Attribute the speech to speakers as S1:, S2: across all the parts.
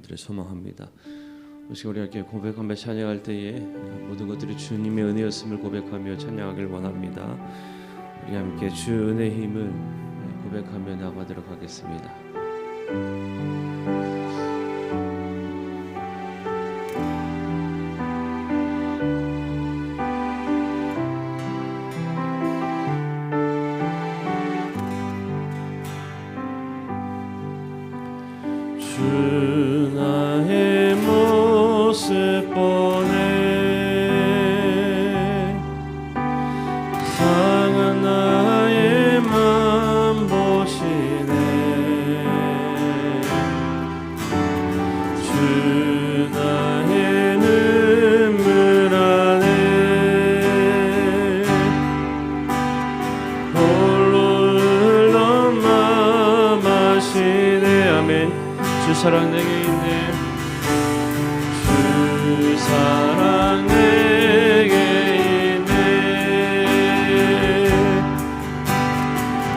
S1: 것들을 소망합니다. 혹시 우리 이렇게 고백하며 찬양할 때에 모든 것들이 주님의 은혜였음을 고백하며 찬양하길 원합니다. 우리 함께 주 은혜의 힘을 고백하며 나가도록 하겠습니다. 주 나의 모습 보네 상한 나의 맘 보시네 주 나의 눈물 안에 홀로 흘러 맘 하시네 아멘. 주 사랑 내게 있네 주 사랑 내게 있네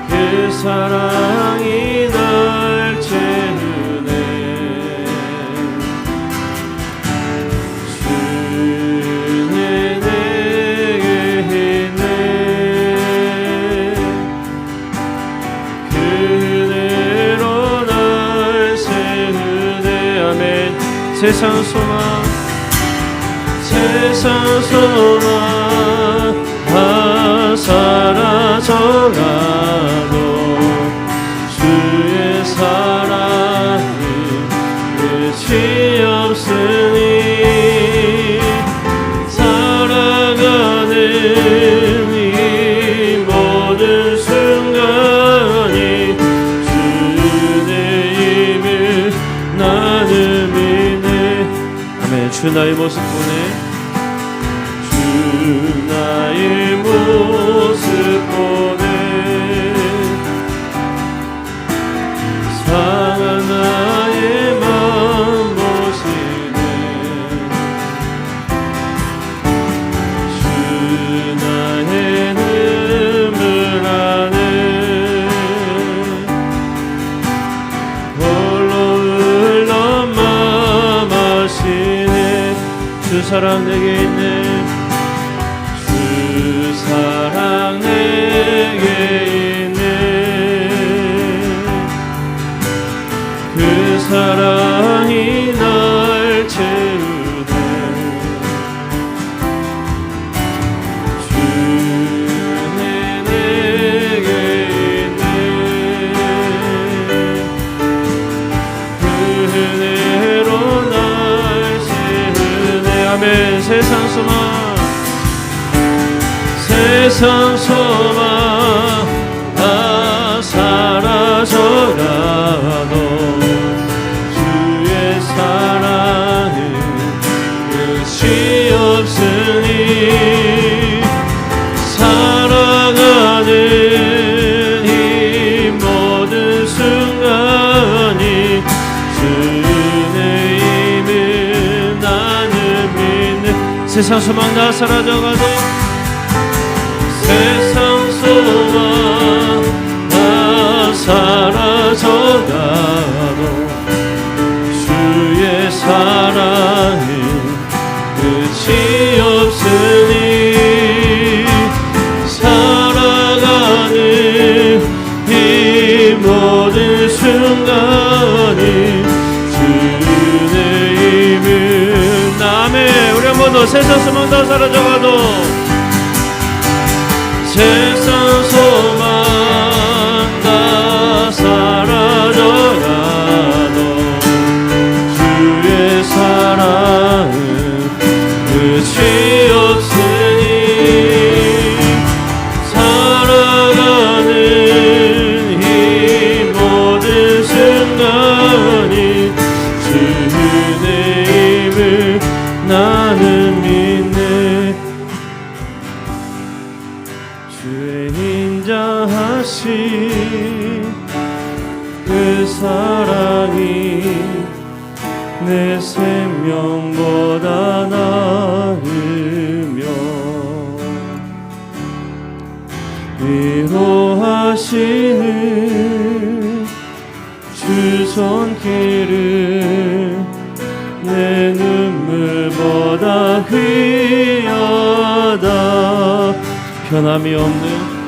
S1: 그 사랑이 날 채우네 주는 내게 있네 그 은혜로 날 세우네 아멘. 세상 소망 다 사라져가도 주의 사랑은 끝이 없으니 살아가는 이 모든 순간이 주의 힘을 나는 믿네 아멘. 주 나의 모습 보네 주 나의 모습 보네 상한 나의 맘 보시네 주 나의 눈물 안에 홀로 흘러 맘 하시네 주 사랑 내게 있네 주 사랑 내게 있네 그 사랑이 날 채우네 주는 내게 있네 그 은혜로 날 세우네 아멘. 세상 소망 다 사라져가도 주의 사랑은 끝이 없으니 살아가는 이 모든 순간이 주의 힘을 나는 믿네 세상 소망 다 사라져가도 세상 소망 다 사라져가도 주의 사랑은 끝이 없으니 살아가는 이 모든 순간이 주의 힘을 남의 우리 한 번 더 세상 소망 다 사라져가도 세상 소망 다 사라져가도 주의 사랑은 끝이 없으니 살아가는 이 모든 순간이 주의 힘을 나는 믿네 주의 인자하신 그 사랑이 내 생명보다 나으며 위로하시는 주 손길을 변함이 없는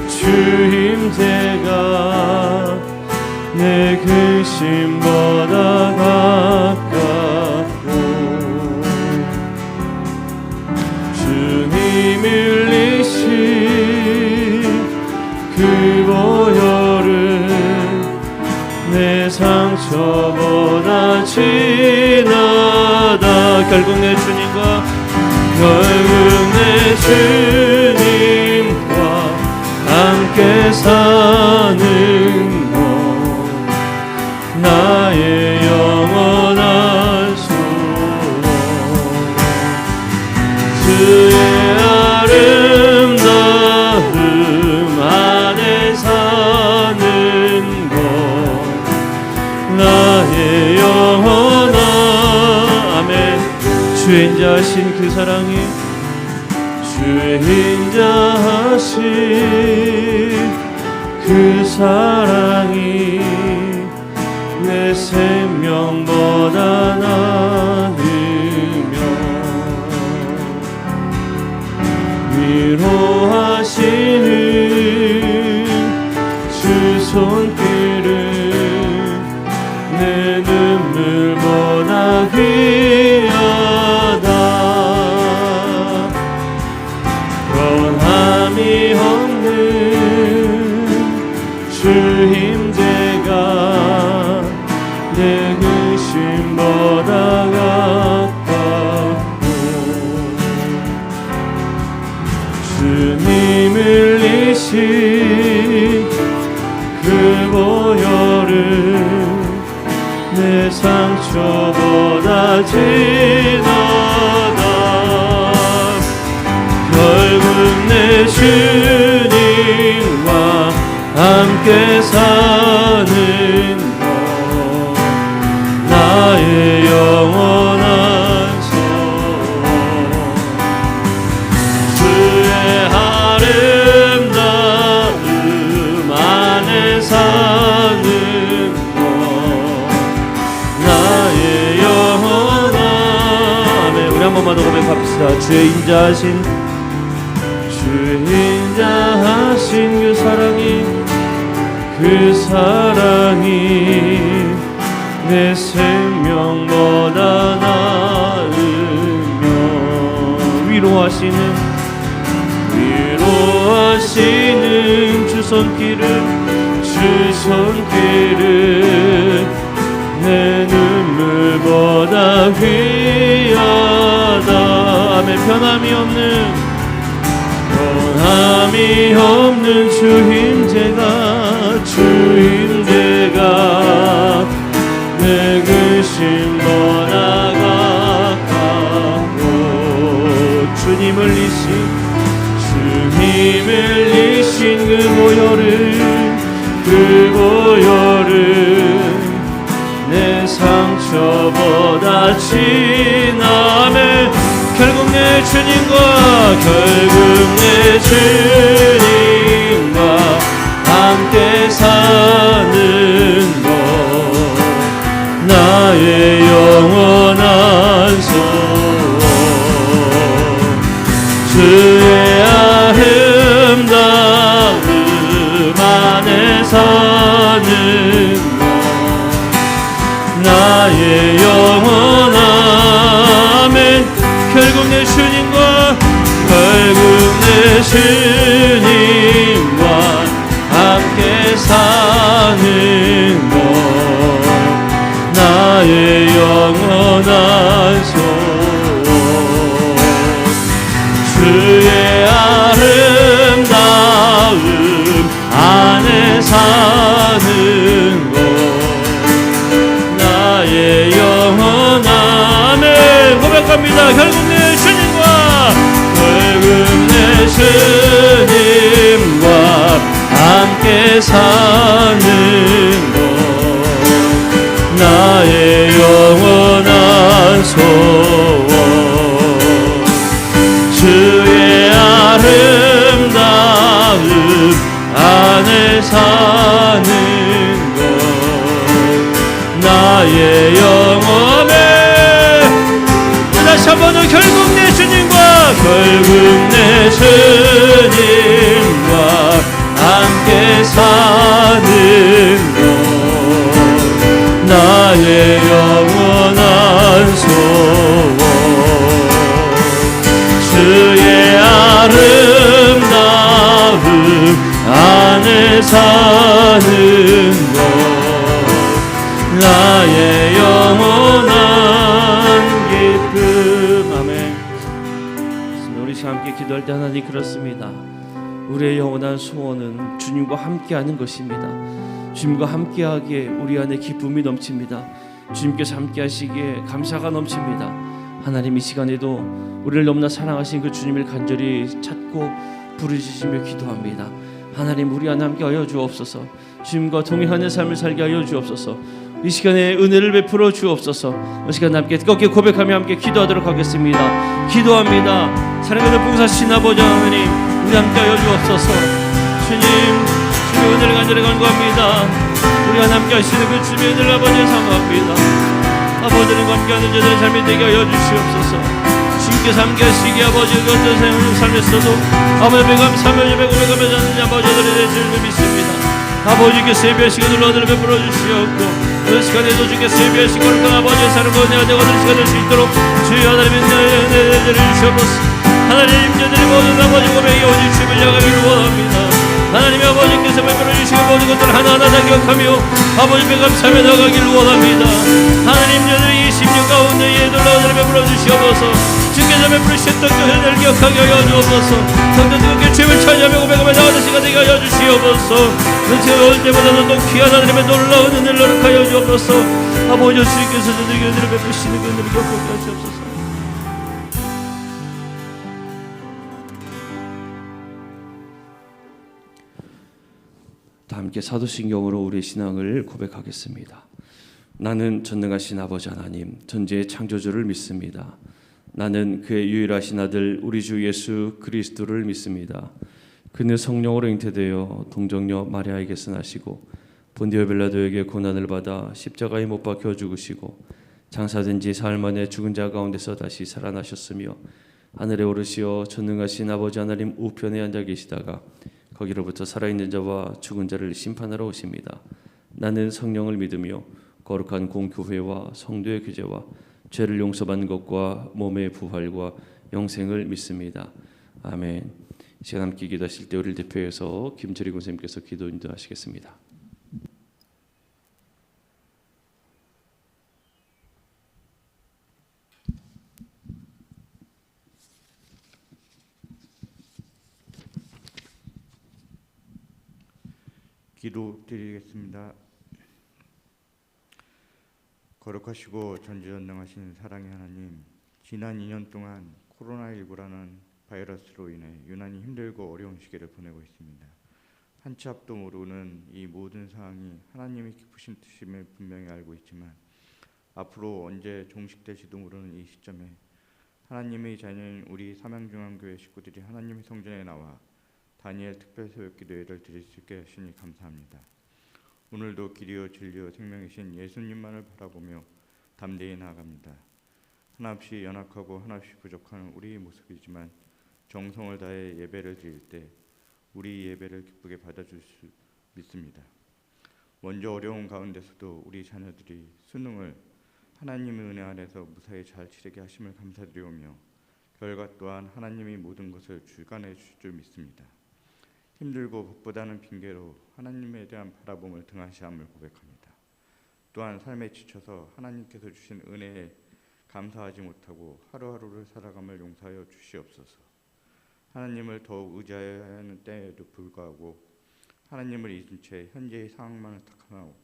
S1: 주임제가 내 근심보다 가깝고 주님 흘리신 그 보혈은 내 상처보다 진하다. 결국 내 주님과 함께 사는 것 나의 영원한 소원. 주의 아름다움 안에 사는 것 나의 영원한 아멘. 주의 인자하신 그 사랑이 주의 인자하신 그 사랑이 내 생명보다 나으며 위로하시는 주 손길은 내 눈물보다 귀하다. 변함이 없는 주임제가 내 근심보다 가깝고 주님 흘리신 그 보혈은 내 상처보다 진하다. 결국 내 주님과 함께 사는 것 나의 영원한 소원. 주의 아름다움 안에 사는 것 나의 영원한 아멘. 우리 한 번만 더 고백합시다. 주의 인자하신 그 사랑이 내 생명보다 나으며 위로하시는 주 손길은 내 눈물보다 귀하다. 아멘. 변함이 없는 주임제가 내 근심보다 가깝고 주님 흘리신 그 보혈은 내 상처보다 진하며 결국 내 주님과 함께 사는 것 나의 영원한 소원. 주의 아름다움 안에 사는 것 나의 영원한 아멘. 결국 내 주님과 함께 사는 것 나의 영원한 소원. 주의 아름다움 안에 사는 것 나의 영원한 아멘. 고백합니다. 결국 내 주님과 함께 사는 것 나의 영원한 소원. 주의 아름다움 안에 사는 것 나의 영원한 다시 결국 내 주님과 함께 사는 것 나의 영원한 소원 주의 아름다움 안에 사는 것 나의 영원한 기쁨. 아멘. 우리 함께 기도할 때 하나님 그렇습니다. 우리의 영원한 소원은 주님과 함께하는 것입니다. 주님과 함께하기에 우리 안에 기쁨이 넘칩니다. 주님께서 함께하시기에 감사가 넘칩니다. 하나님 이 시간에도 우리를 너무나 사랑하신 그 주님을 간절히 찾고 부르짖으며 기도합니다. 하나님 우리 안에 함께하여 주옵소서. 주님과 동행하는 삶을 살게 하여 주옵소서. 이 시간에 은혜를 베풀어 주옵소서. 이 시간 함께 뜨겁게 고백하며 함께 기도하도록 하겠습니다. 기도합니다. 사랑하는 봉사신 아버지 하나님 우리 함께하여 주옵소서. 주님 주의 은혜를 간절히 간구합니다. 우리와 함께 하시는 그 주님의 은혜를 아버지에 사모합니다. 아버지님과 함께하는 저들의 삶이 되게 하여 주시옵소서. 주님께서 함께 하시기에 아버지 그 어떤 삶에서도 아버지 감사하며 고백하며 사는 아버지들의 주님을 믿습니다. 아버지께서 예배하시고 놀라움을 베풀어 주시옵고 그 시간에도 주께서 예배하시고 거룩한 아버지의 사랑과 은혜가 되고 얻을 시간 될 수 있도록 주의 하나님의 은혜를 주시옵소서. 하나님 저들의 모든 아버지 고백이 오직 주님을 향하기를 원합니다. 하나님의 아버지께서 베풀어 주시고 모든 것들을 하나하나 다 기억하며 아버지께 감사하며 나가기를 원합니다. 하나님 저들의 이 심령 가운데 이 놀라움을 베풀어 주시옵소서. 주께서 베풀으셨던 그 은혜를 기억하게 하여 주옵소서. 성도 뜨겁게 주님을 찾아며 고백하며 나가는 시간 되게 하여 주시옵소서. 은혜가 올 때마다 더 귀한 하나님의 놀라운 은혜를 허락하여 주옵소서. 아버지 주님께서 저들에게 은혜를 베푸시는 그 은혜를 기억하게 하시옵소서. 함께 사도신경으로 우리의 신앙을 고백하겠습니다. 나는 전능하신 아버지 하나님 전지의 창조주를 믿습니다. 나는 그의 유일하신 아들 우리 주 예수 그리스도를 믿습니다. 그는 성령으로 잉태되어 동정녀 마리아에게서 나시고 본디오 빌라도에게 고난을 받아 십자가에 못 박혀 죽으시고 장사된 지 사흘 만에 죽은 자 가운데서 다시 살아나셨으며 하늘에 오르시어 전능하신 아버지 하나님 우편에 앉아 계시다가 거기로부터 살아있는 자와 죽은 자를 심판하러 오십니다. 나는 성령을 믿으며 거룩한 공교회와 성도의 교제와 죄를 용서받는 것과 몸의 부활과 영생을 믿습니다. 아멘. 시간 함께 기도하실 때 우리를 대표해서 김철희 권사님께서 기도 인도하시겠습니다.
S2: 기도드리겠습니다. 거룩하시고 전지전능하신 사랑의 하나님, 지난 2년 동안 코로나19라는 바이러스로 인해 유난히 힘들고 어려운 시기를 보내고 있습니다. 한 치 앞도 모르는 이 모든 상황이 하나님의 기쁘신 뜻임을 분명히 알고 있지만 앞으로 언제 종식될지도 모르는 이 시점에 하나님의 자녀인 우리 삼양중앙교회 식구들이 하나님의 성전에 나와 다니엘 특별새벽기도회를 드릴 수 있게 하시니 감사합니다. 오늘도 길이요 진리요 생명이신 예수님만을 바라보며 담대히 나아갑니다. 하나없이 연약하고 하나없이 부족한 우리의 모습이지만 정성을 다해 예배를 드릴 때 우리 예배를 기쁘게 받아줄 수 믿습니다. 먼저 어려운 가운데서도 우리 자녀들이 수능을 하나님의 은혜 안에서 무사히 잘 치르게 하심을 감사드리오며 결과 또한 하나님이 모든 것을 주관해 주실 줄 믿습니다. 힘들고 복보다는 핑계로 하나님에 대한 바라봄을 등한시함을 고백합니다. 또한 삶에 지쳐서 하나님께서 주신 은혜에 감사하지 못하고 하루하루를 살아감을 용서하여 주시옵소서. 하나님을 더욱 의지해야 하는 때에도 불구하고 하나님을 잊은 채 현재의 상황만을 탁하고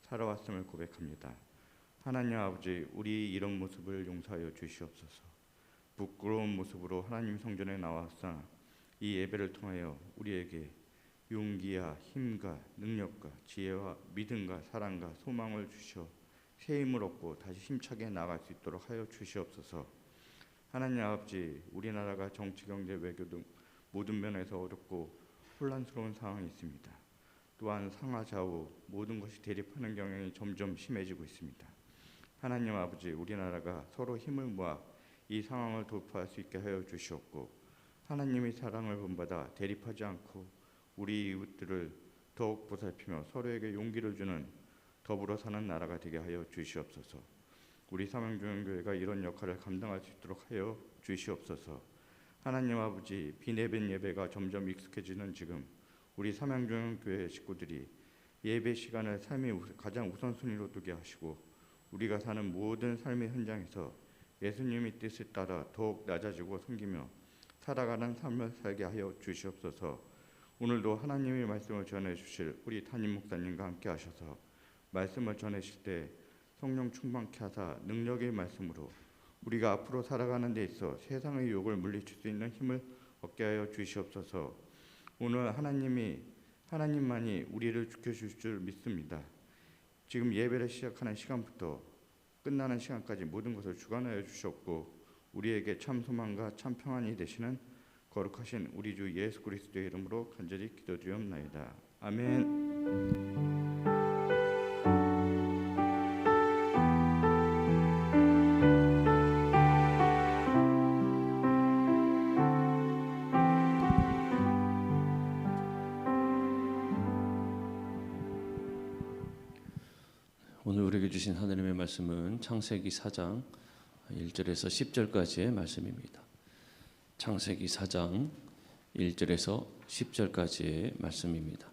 S2: 살아왔음을 고백합니다. 하나님 아버지, 우리 이런 모습을 용서하여 주시옵소서. 부끄러운 모습으로 하나님 성전에 나왔으나 이 예배를 통하여 우리에게 용기와 힘과 능력과 지혜와 믿음과 사랑과 소망을 주셔 새 힘을 얻고 다시 힘차게 나아갈 수 있도록 하여 주시옵소서. 하나님 아버지, 우리나라가 정치, 경제, 외교 등 모든 면에서 어렵고 혼란스러운 상황이 있습니다. 또한 상하 좌우 모든 것이 대립하는 경향이 점점 심해지고 있습니다. 하나님 아버지, 우리나라가 서로 힘을 모아 이 상황을 돌파할 수 있게 하여 주시옵고, 하나님의 사랑을 본받아 대립하지 않고 우리 이웃들을 더욱 보살피며 서로에게 용기를 주는 더불어 사는 나라가 되게 하여 주시옵소서. 우리 삼양중앙교회가 이런 역할을 감당할 수 있도록 하여 주시옵소서. 하나님 아버지, 비내벤 예배가 점점 익숙해지는 지금 우리 삼양중앙교회 식구들이 예배 시간을 삶의 가장 우선순위로 두게 하시고, 우리가 사는 모든 삶의 현장에서 예수님의 뜻에 따라 더욱 낮아지고 섬기며 살아가는 삶을 살게 하여 주시옵소서. 오늘도 하나님의 말씀을 전해 주실 우리 담임 목사님과 함께 하셔서 말씀을 전하실 때 성령 충만케 하사 능력의 말씀으로 우리가 앞으로 살아가는 데 있어 세상의 유혹을 물리칠 수 있는 힘을 얻게 하여 주시옵소서. 오늘 하나님만이 우리를 지켜주실 줄 믿습니다. 지금 예배를 시작하는 시간부터 끝나는 시간까지 모든 것을 주관하여 주셨고, 우리에게 참 소망과 참 평안이 되시는 거룩하신 우리 주 예수 그리스도의 이름으로 간절히 기도드리옵나이다. 아멘.
S1: 오늘 우리에게 주신 하나님의 말씀은 창세기 4장 1절에서 10절까지의 말씀입니다. 창세기 4장 1절에서 10절까지의 말씀입니다.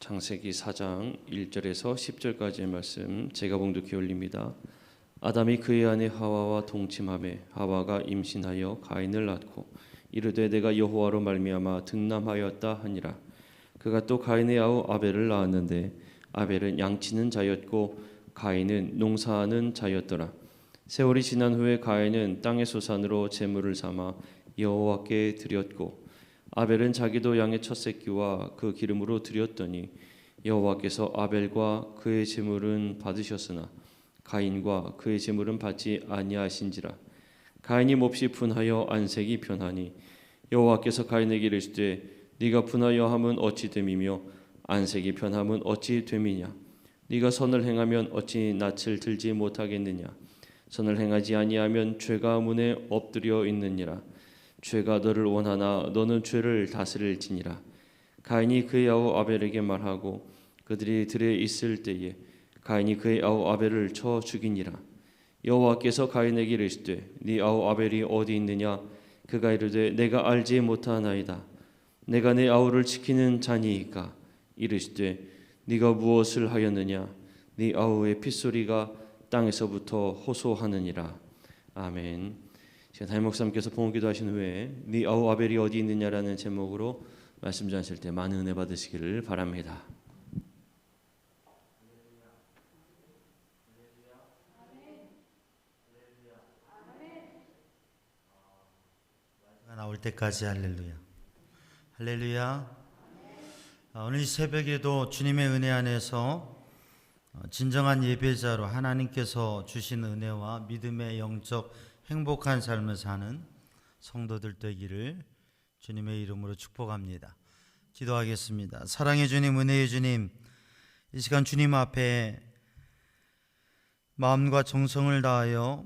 S1: 창세기 4장 1절에서 10절까지의 말씀 제가 봉독해 올립니다. 아담이 그의 아내 하와와 동침하매 하와가 임신하여 가인을 낳고 이르되 내가 여호와로 말미암아 득남하였다 하니라. 그가 또 가인의 아우 아벨을 낳았는데 아벨은 양치는 자였고 가인은 농사하는 자였더라. 세월이 지난 후에 가인은 땅의 소산으로 제물을 삼아 여호와께 드렸고 아벨은 자기도 양의 첫 새끼와 그 기름으로 드렸더니 여호와께서 아벨과 그의 제물은 받으셨으나 가인과 그의 제물은 받지 아니하신지라. 가인이 몹시 분하여 안색이 변하니 여호와께서 가인에게 이르시되 네가 분하여 함은 어찌 됨이며 안색이 변함은 어찌 됨이냐. 네가 선을 행하면 어찌 낯을 들지 못하겠느냐. 선을 행하지 아니하면 죄가 문에 엎드려 있느니라. 죄가 너를 원하나 너는 죄를 다스릴지니라. 가인이 그의 아우 아벨에게 말하고 그들이 들에 있을 때에 가인이 그의 아우 아벨을 쳐 죽이니라. 여호와께서 가인에게 이르시되 네 아우 아벨이 어디 있느냐. 그가 이르되 내가 알지 못하나이다. 내가 내 아우를 지키는 자니이까. 이르시되 네가 무엇을 하였느냐. 네 아우의 핏소리가 땅에서부터 호소하느니라. 아멘. 제가 담임 목사님께서 봉헌기도 하신 후에 네 아우 아벨이 어디 있느냐라는 제목으로 말씀 전하실 때 많은 은혜 받으시기를 바랍니다.
S3: 나올 때까지 할렐루야. 할렐루야. 오늘 이 새벽에도 주님의 은혜 안에서 진정한 예배자로 하나님께서 주신 은혜와 믿음의 영적 행복한 삶을 사는 성도들 되기를 주님의 이름으로 축복합니다. 기도하겠습니다. 사랑의 주님, 은혜의 주님, 이 시간 주님 앞에 마음과 정성을 다하여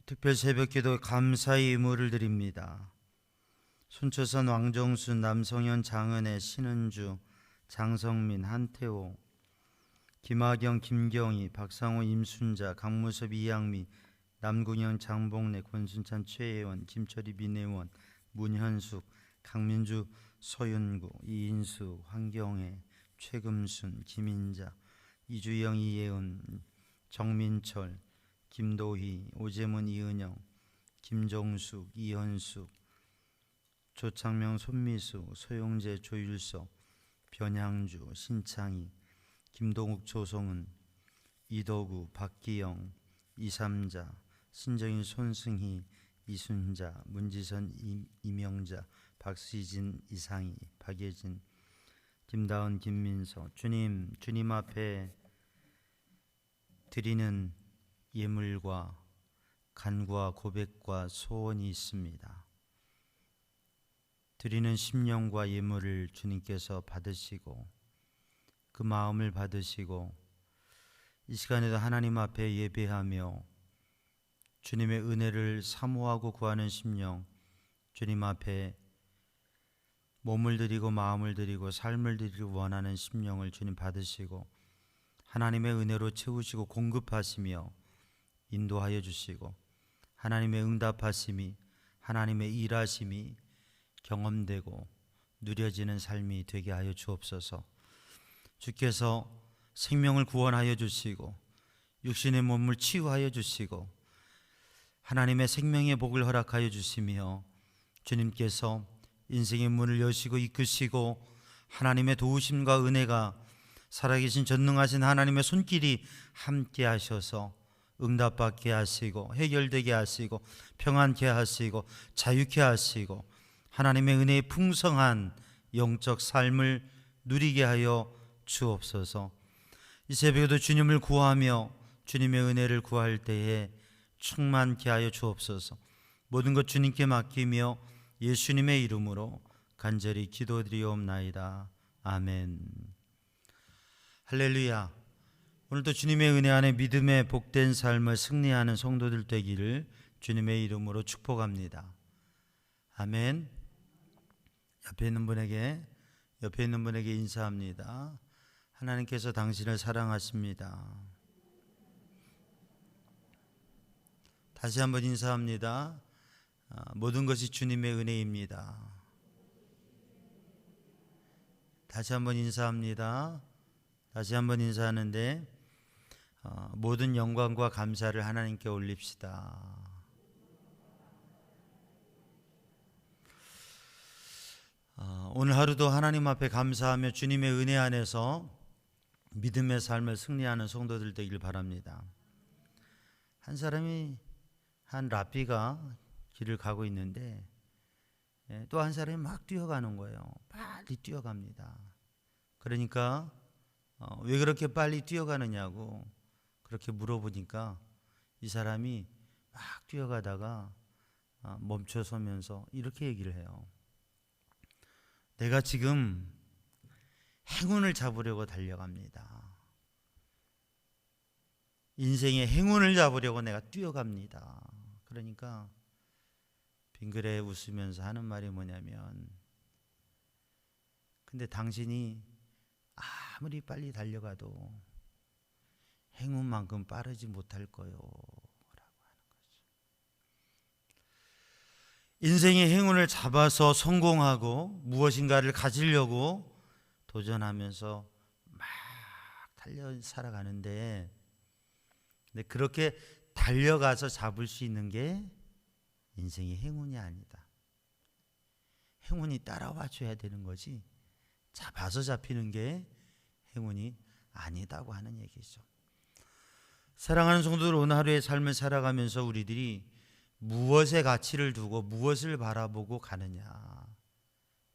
S3: 특별 새벽 기도에 감사의 의무를 드립니다. 손초선, 왕정순, 남성현, 장은혜, 신은주, 장성민, 한태호, 김하경, 김경희, 박상호, 임순자, 강무섭, 이양미, 남궁영, 장봉래, 권순찬, 최혜원, 김철희, 민혜원, 문현숙, 강민주, 서윤구, 이인수, 황경혜, 최금순, 김인자, 이주영, 이예은, 정민철, 김도희, 오재문, 이은영, 김정숙, 이현숙, 조창명, 손미수, 소용재, 조율석, 변향주, 신창희, 김동욱, 조성은, 이도구, 박기영, 이삼자, 신정인, 손승희, 이순자, 문지선, 이명자, 박수진, 이상희, 박예진, 김다은, 김민서. 주님 앞에 드리는 예물과 간구와 고백과 소원이 있습니다. 드리는 심령과 예물을 주님께서 받으시고 그 마음을 받으시고 이 시간에도 하나님 앞에 예배하며 주님의 은혜를 사모하고 구하는 심령, 주님 앞에 몸을 드리고 마음을 드리고 삶을 드리고 원하는 심령을 주님 받으시고 하나님의 은혜로 채우시고 공급하시며 인도하여 주시고 하나님의 응답하심이, 하나님의 일하심이 경험되고 누려지는 삶이 되게 하여 주옵소서. 주께서 생명을 구원하여 주시고 육신의 몸을 치유하여 주시고 하나님의 생명의 복을 허락하여 주시며 주님께서 인생의 문을 여시고 이끄시고 하나님의 도우심과 은혜가 살아계신 전능하신 하나님의 손길이 함께 하셔서 응답받게 하시고 해결되게 하시고 평안케 하시고 자유케 하시고 하나님의 은혜의 풍성한 영적 삶을 누리게 하여 주옵소서. 이 새벽에도 주님을 구하며 주님의 은혜를 구할 때에 충만케 하여 주옵소서. 모든 것 주님께 맡기며 예수님의 이름으로 간절히 기도드리옵나이다. 아멘. 할렐루야. 오늘도 주님의 은혜 안에 믿음의 복된 삶을 승리하는 성도들 되기를 주님의 이름으로 축복합니다. 아멘. 옆에 있는 분에게 인사합니다. 하나님께서 당신을 사랑하십니다. 다시 한번 인사합니다. 모든 것이 주님의 은혜입니다. 다시 한번 인사합니다. 다시 한번 인사하는데 모든 영광과 감사를 하나님께 올립시다. 오늘 하루도 하나님 앞에 감사하며 주님의 은혜 안에서 믿음의 삶을 승리하는 성도들 되길 바랍니다. 한 랍비가 길을 가고 있는데 또 한 사람이 막 뛰어가는 거예요. 빨리 뛰어갑니다. 그러니까 왜 그렇게 빨리 뛰어가느냐고 그렇게 물어보니까 이 사람이 막 뛰어가다가 멈춰서면서 이렇게 얘기를 해요. 내가 지금 행운을 잡으려고 달려갑니다. 인생의 행운을 잡으려고 내가 뛰어갑니다. 그러니까 빙그레 웃으면서 하는 말이 뭐냐면, 근데 당신이 아무리 빨리 달려가도 행운만큼 빠르지 못할 거요 라고 하는 거죠. 인생의 행운을 잡아서 성공하고 무엇인가를 가지려고 도전하면서 막 달려 살아가는데, 근데 그렇게 달려가서 잡을 수 있는 게 인생의 행운이 아니다. 행운이 따라와 줘야 되는 거지 잡아서 잡히는 게 행운이 아니다고 하는 얘기죠. 사랑하는 성도들, 오늘 하루의 삶을 살아가면서 우리들이 무엇에 가치를 두고 무엇을 바라보고 가느냐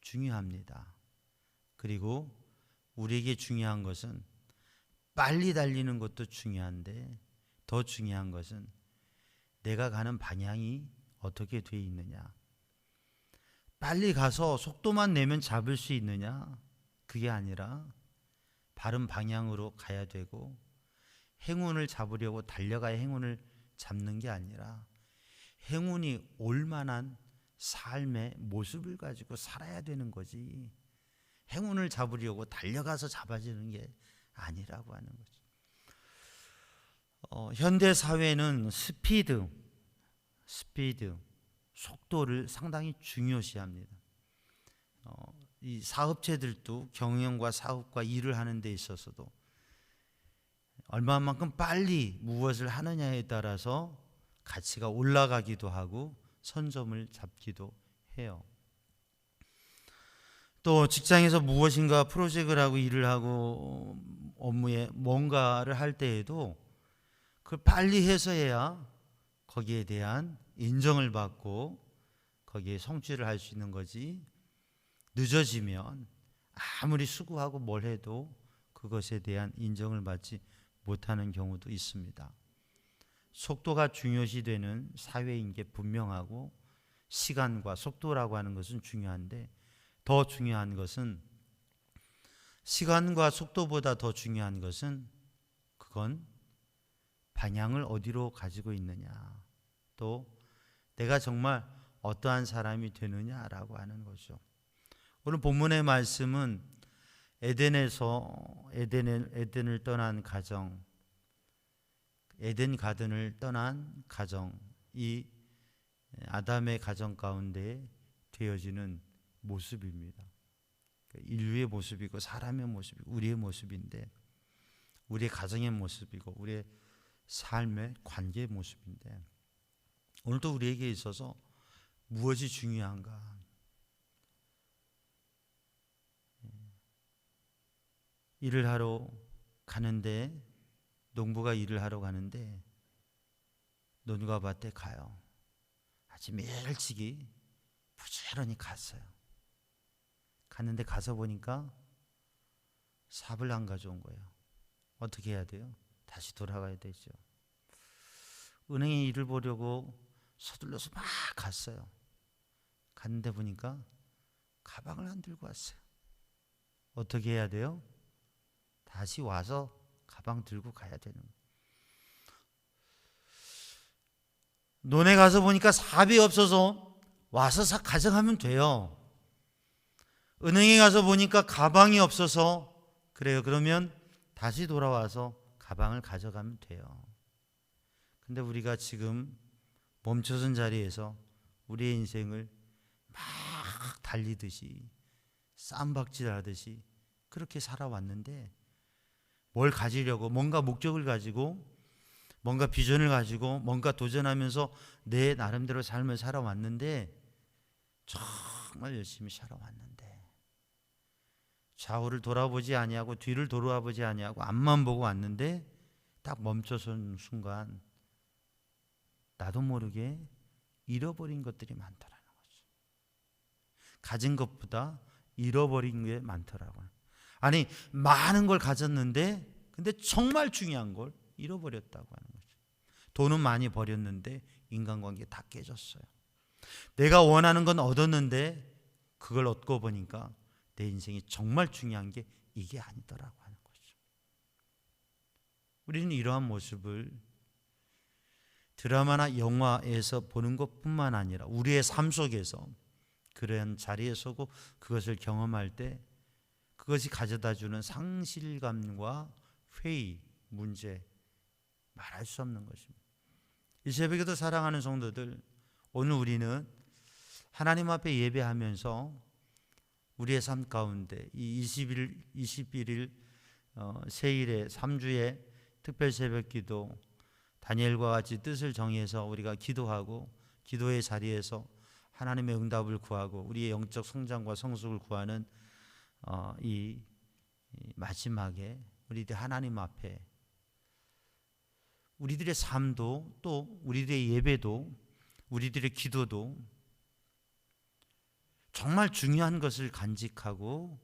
S3: 중요합니다. 그리고 우리에게 중요한 것은 빨리 달리는 것도 중요한데 더 중요한 것은 내가 가는 방향이 어떻게 돼 있느냐. 빨리 가서 속도만 내면 잡을 수 있느냐, 그게 아니라 바른 방향으로 가야 되고, 행운을 잡으려고 달려가야 행운을 잡는 게 아니라 행운이 올 만한 삶의 모습을 가지고 살아야 되는 거지, 행운을 잡으려고 달려가서 잡아지는 게 아니라고 하는 거죠. 현대 사회는 스피드, 속도를 상당히 중요시합니다. 이 사업체들도 경영과 사업과 일을 하는 데 있어서도 얼마만큼 빨리 무엇을 하느냐에 따라서 가치가 올라가기도 하고 선점을 잡기도 해요. 또 직장에서 무엇인가 프로젝트를 하고 일을 하고 업무에 뭔가를 할 때에도 그걸 빨리 해서 해야 거기에 대한 인정을 받고 거기에 성취를 할 수 있는 거지, 늦어지면 아무리 수고하고 뭘 해도 그것에 대한 인정을 받지 못하는 경우도 있습니다. 속도가 중요시되는 사회인 게 분명하고 시간과 속도라고 하는 것은 중요한데 더 중요한 것은 시간과 속도보다 더 중요한 것은 그건 방향을 어디로 가지고 있느냐, 또 내가 정말 어떠한 사람이 되느냐라고 하는 거죠. 오늘 본문의 말씀은 에덴을 떠난 가정, 에덴 가든을 떠난 가정, 이 아담의 가정 가운데 되어지는 모습입니다. 인류의 모습이고 사람의 모습이고 우리의 모습인데, 우리의 가정의 모습이고 우리의 삶의 관계의 모습인데, 오늘도 우리에게 있어서 무엇이 중요한가? 일을 하러 가는데, 농부가 일을 하러 가는데 논과 밭에 가요. 아침에 일찍이 부지런히 갔어요. 갔는데 가서 보니까 삽을 안 가져온 거예요. 어떻게 해야 돼요? 다시 돌아가야 되죠. 은행에 일을 보려고 서둘러서 막 갔어요. 갔는데 보니까 가방을 안 들고 왔어요. 어떻게 해야 돼요? 다시 와서 가방 들고 가야 되는 거예요. 논에 가서 보니까 삽이 없어서 와서 삽 가져가면 돼요. 은행에 가서 보니까 가방이 없어서 그래요. 그러면 다시 돌아와서 가방을 가져가면 돼요. 근데 우리가 지금 멈춰선 자리에서 우리의 인생을 막 달리듯이 쌈박질하듯이 그렇게 살아왔는데, 뭘 가지려고 뭔가 목적을 가지고 뭔가 비전을 가지고 뭔가 도전하면서 내 나름대로 삶을 살아왔는데, 정말 열심히 살아왔는데 좌우를 돌아보지 아니하고 뒤를 돌아보지 아니하고 앞만 보고 왔는데, 딱 멈춰선 순간 나도 모르게 잃어버린 것들이 많더라는 거죠. 가진 것보다 잃어버린 게 많더라고요. 아니, 많은 걸 가졌는데 근데 정말 중요한 걸 잃어버렸다고 하는 거죠. 돈은 많이 버렸는데 인간관계 다 깨졌어요. 내가 원하는 건 얻었는데 그걸 얻고 보니까 내 인생이 정말 중요한 게 이게 아니더라고 하는 거죠. 우리는 이러한 모습을 드라마나 영화에서 보는 것뿐만 아니라 우리의 삶 속에서 그런 자리에 서고 그것을 경험할 때 그것이 가져다주는 상실감과 회의, 문제, 말할 수 없는 것입니다. 이 새벽에도 사랑하는 성도들, 오늘 우리는 하나님 앞에 예배하면서 우리의 삶 가운데 이 21일 세일의 3주의 특별 새벽 기도, 다니엘과 같이 뜻을 정해서 우리가 기도하고 기도의 자리에서 하나님의 응답을 구하고 우리의 영적 성장과 성숙을 구하는 이 마지막에 우리들 하나님 앞에 우리들의 삶도, 또 우리들의 예배도, 우리들의 기도도 정말 중요한 것을 간직하고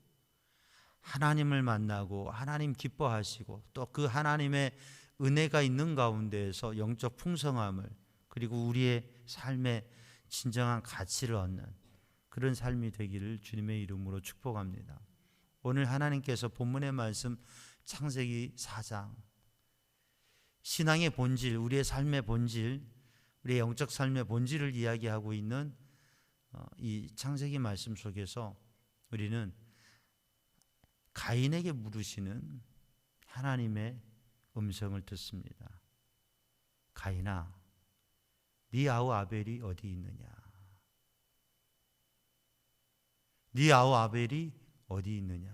S3: 하나님을 만나고 하나님 기뻐하시고 또 그 하나님의 은혜가 있는 가운데에서 영적 풍성함을, 그리고 우리의 삶의 진정한 가치를 얻는 그런 삶이 되기를 주님의 이름으로 축복합니다. 오늘 하나님께서 본문의 말씀 창세기 4장, 신앙의 본질, 우리의 삶의 본질, 우리의 영적 삶의 본질을 이야기하고 있는 이 창세기 말씀 속에서 우리는 가인에게 물으시는 하나님의 음성을 듣습니다. 가인아, 네 아우 아벨이 어디 있느냐? 네 아우 아벨이 어디 있느냐?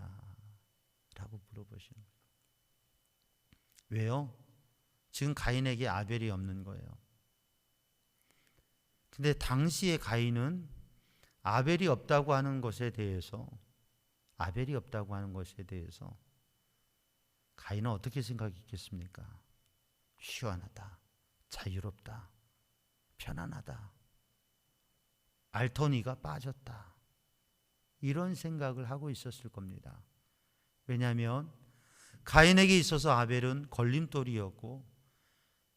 S3: 라고 물어보시는 거예요. 왜요? 지금 가인에게 아벨이 없는 거예요. 근데 당시에 가인은 아벨이 없다고 하는 것에 대해서 가인은 어떻게 생각했겠습니까? 시원하다, 자유롭다, 편안하다, 알토니가 빠졌다, 이런 생각을 하고 있었을 겁니다. 왜냐하면 가인에게 있어서 아벨은 걸림돌이었고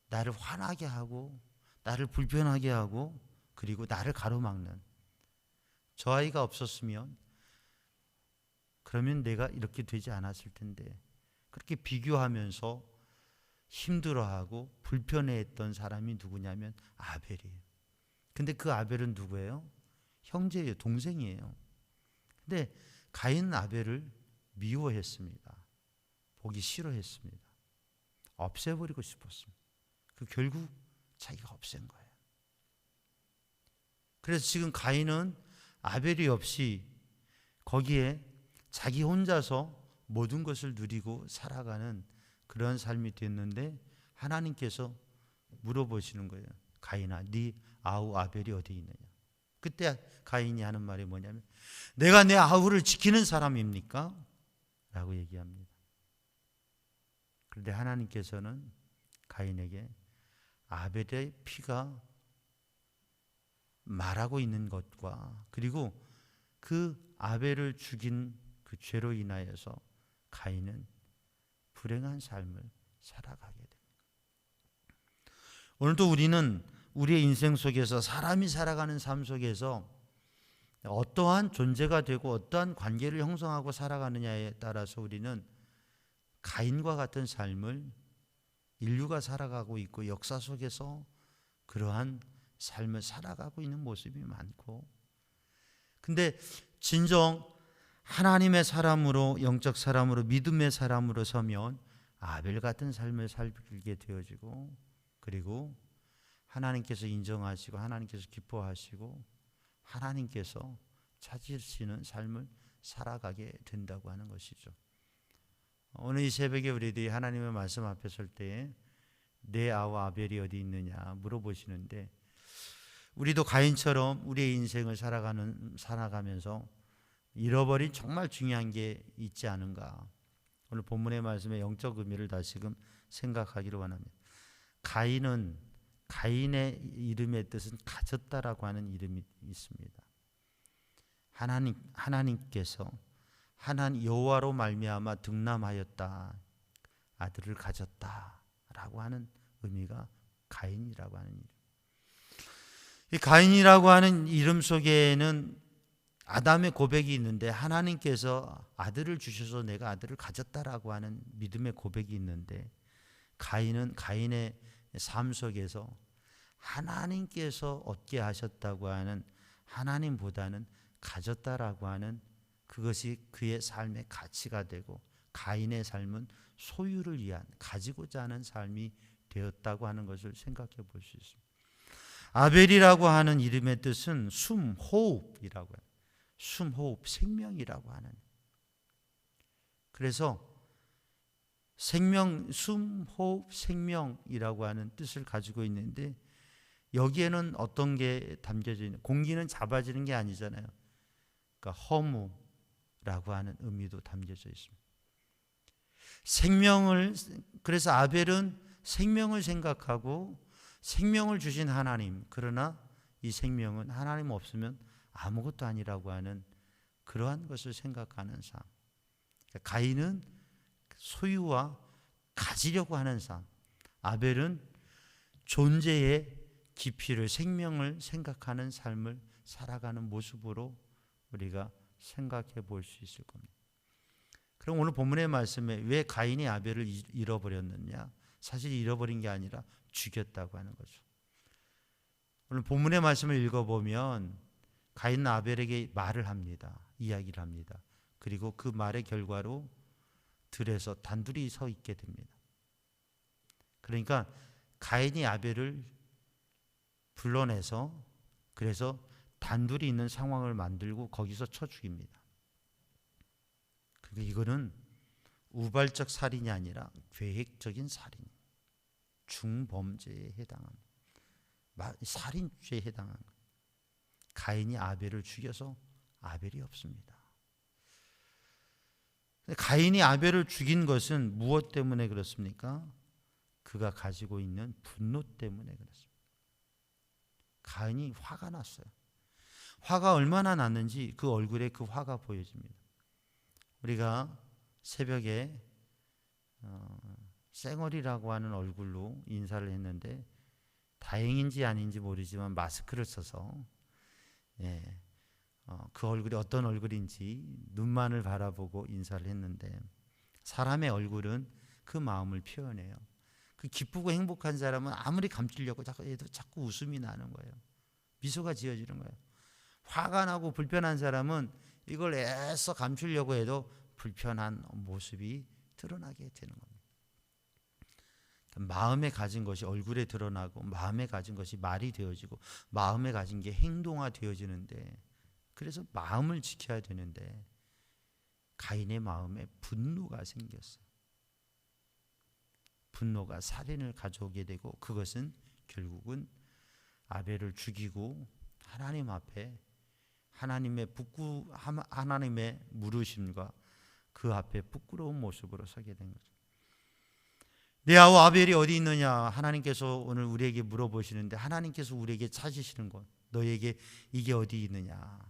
S3: 나를 화나게 하고 나를 불편하게 하고 그리고 나를 가로막는, 저 아이가 없었으면 그러면 내가 이렇게 되지 않았을 텐데, 그렇게 비교하면서 힘들어하고 불편해했던 사람이 누구냐면 아벨이에요. 근데 그 아벨은 누구예요? 형제예요. 동생이에요. 근데 가인은 아벨을 미워했습니다. 보기 싫어했습니다. 없애버리고 싶었습니다. 그 결국 자기가 없앤 거예요. 그래서 지금 가인은 아벨이 없이 거기에 자기 혼자서 모든 것을 누리고 살아가는 그런 삶이 됐는데, 하나님께서 물어보시는 거예요. 가인아, 네 아우 아벨이 어디 있느냐? 그때 가인이 하는 말이 뭐냐면, 내가 내 아우를 지키는 사람입니까? 라고 얘기합니다. 그런데 하나님께서는 가인에게 아벨의 피가 말하고 있는 것과, 그리고 그 아벨을 죽인 그 죄로 인하여서 가인은 불행한 삶을 살아가게 됩니다. 오늘도 우리는 우리의 인생 속에서, 사람이 살아가는 삶 속에서 어떠한 존재가 되고 어떠한 관계를 형성하고 살아가느냐에 따라서 우리는 가인과 같은 삶을 인류가 살아가고 있고, 역사 속에서 그러한 삶을 살아가고 있는 모습이 많고, 근데 진정 하나님의 사람으로, 영적 사람으로, 믿음의 사람으로 서면 아벨 같은 삶을 살게 되어지고, 그리고 하나님께서 인정하시고 하나님께서 기뻐하시고 하나님께서 찾으시는 삶을 살아가게 된다고 하는 것이죠. 오늘 이 새벽에 우리들이 하나님의 말씀 앞에 설 때에 내 아우 아벨이 어디 있느냐 물어보시는데, 우리도 가인처럼 우리의 인생을 살아가면서 잃어버린 정말 중요한 게 있지 않은가. 오늘 본문의 말씀의 영적 의미를 다시금 생각하기를 원합니다. 가인은, 가인의 이름의 뜻은 가졌다라고 하는 이름이 있습니다. 하나님께서 여호와로 말미암아 득남하였다, 아들을 가졌다라고 하는 의미가 가인이라고 하는 이름. 이 가인이라고 하는 이름 속에는 아담의 고백이 있는데, 하나님께서 아들을 주셔서 내가 아들을 가졌다라고 하는 믿음의 고백이 있는데, 가인은 가인의 삶 속에서 하나님께서 얻게 하셨다고 하는, 하나님보다는 가졌다라고 하는 그것이 그의 삶의 가치가 되고, 가인의 삶은 소유를 위한, 가지고자 하는 삶이 되었다고 하는 것을 생각해 볼 수 있습니다. 아벨이라고 하는 이름의 뜻은 숨, 호흡이라고 해요. 숨, 호흡, 생명이라고 하는. 그래서 생명, 숨, 호흡, 생명이라고 하는 뜻을 가지고 있는데, 여기에는 어떤 게 담겨져 있는, 공기는 잡아지는 게 아니잖아요. 그러니까 허무라고 하는 의미도 담겨져 있습니다. 생명을, 그래서 아벨은 생명을 생각하고 생명을 주신 하나님, 그러나 이 생명은 하나님 없으면 아무것도 아니라고 하는 그러한 것을 생각하는 삶. 가인은 소유와 가지려고 하는 삶, 아벨은 존재의 깊이를, 생명을 생각하는 삶을 살아가는 모습으로 우리가 생각해 볼 수 있을 겁니다. 그럼 오늘 본문의 말씀에 왜 가인이 아벨을 잃어버렸느냐? 사실 잃어버린 게 아니라 죽였다고 하는 거죠. 오늘 본문의 말씀을 읽어보면 가인은 아벨에게 말을 합니다. 이야기를 합니다. 그리고 그 말의 결과로 들에서 단둘이 서 있게 됩니다. 그러니까 가인이 아벨을 불러내서, 그래서 단둘이 있는 상황을 만들고 거기서 쳐 죽입니다. 그러니까 이거는 우발적 살인이 아니라 계획적인 살인, 중범죄에 해당합니다. 살인죄에 해당합니다. 가인이 아벨을 죽여서 아벨이 없습니다. 가인이 아벨을 죽인 것은 무엇 때문에 그렇습니까? 그가 가지고 있는 분노 때문에 그렇습니다. 가인이 화가 났어요. 화가 얼마나 났는지 그 얼굴에 그 화가 보여집니다. 우리가 새벽에 쌩얼이라고 하는 얼굴로 인사를 했는데, 다행인지 아닌지 모르지만 마스크를 써서 그 얼굴이 어떤 얼굴인지 눈만을 바라보고 인사를 했는데, 사람의 얼굴은 그 마음을 표현해요. 그 기쁘고 행복한 사람은 아무리 감추려고 해도 자꾸 웃음이 나는 거예요. 미소가 지어지는 거예요. 화가 나고 불편한 사람은 이걸 애써 감추려고 해도 불편한 모습이 드러나게 되는 겁니다. 마음에 가진 것이 얼굴에 드러나고, 마음에 가진 것이 말이 되어지고, 마음에 가진 게 행동화 되어지는데, 그래서 마음을 지켜야 되는데 가인의 마음에 분노가 생겼어요. 분노가 살인을 가져오게 되고, 그것은 결국은 아벨을 죽이고 하나님 앞에 하나님의 물으심과 그 앞에 부끄러운 모습으로 서게 된 거죠. 내 아우 아벨이 어디 있느냐, 하나님께서 오늘 우리에게 물어보시는데, 하나님께서 우리에게 찾으시는 것, 너에게 이게 어디 있느냐,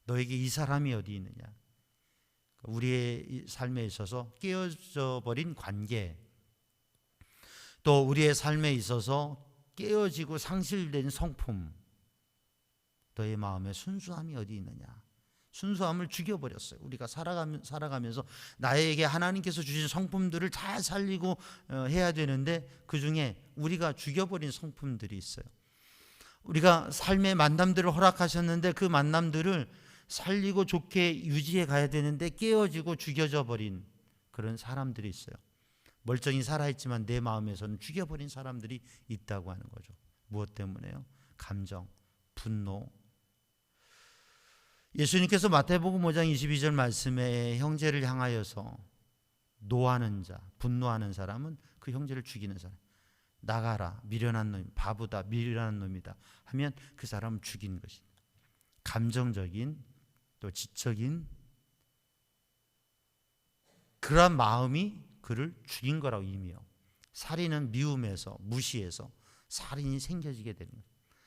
S3: 너에게 이 사람이 어디 있느냐. 우리의 삶에 있어서 깨어져 버린 관계, 또 우리의 삶에 있어서 깨어지고 상실된 성품, 너의 마음에 순수함이 어디 있느냐. 순수함을 죽여버렸어요. 우리가 살아가면서 나에게 하나님께서 주신 성품들을 잘 살리고 해야 되는데, 그 중에 우리가 죽여버린 성품들이 있어요. 우리가 삶의 만남들을 허락하셨는데 그 만남들을 살리고 좋게 유지해 가야 되는데 깨어지고 죽여져 버린 그런 사람들이 있어요. 멀쩡히 살아있지만 내 마음에서는 죽여버린 사람들이 있다고 하는 거죠. 무엇 때문에요? 감정, 분노. 예수님께서 마태복음 5장 22절 말씀에 형제를 향하여서 노하는 자, 분노하는 사람은 그 형제를 죽이는 사람, 나가라 미련한 놈, 바보다 미련한 놈이다 하면 그 사람을 죽이는 것이다. 감정적인 또 지적인 그러한 마음이 그를 죽인 거라고 의미해요. 살인은 미움에서, 무시해서 살인이 생겨지게 되는 거예요.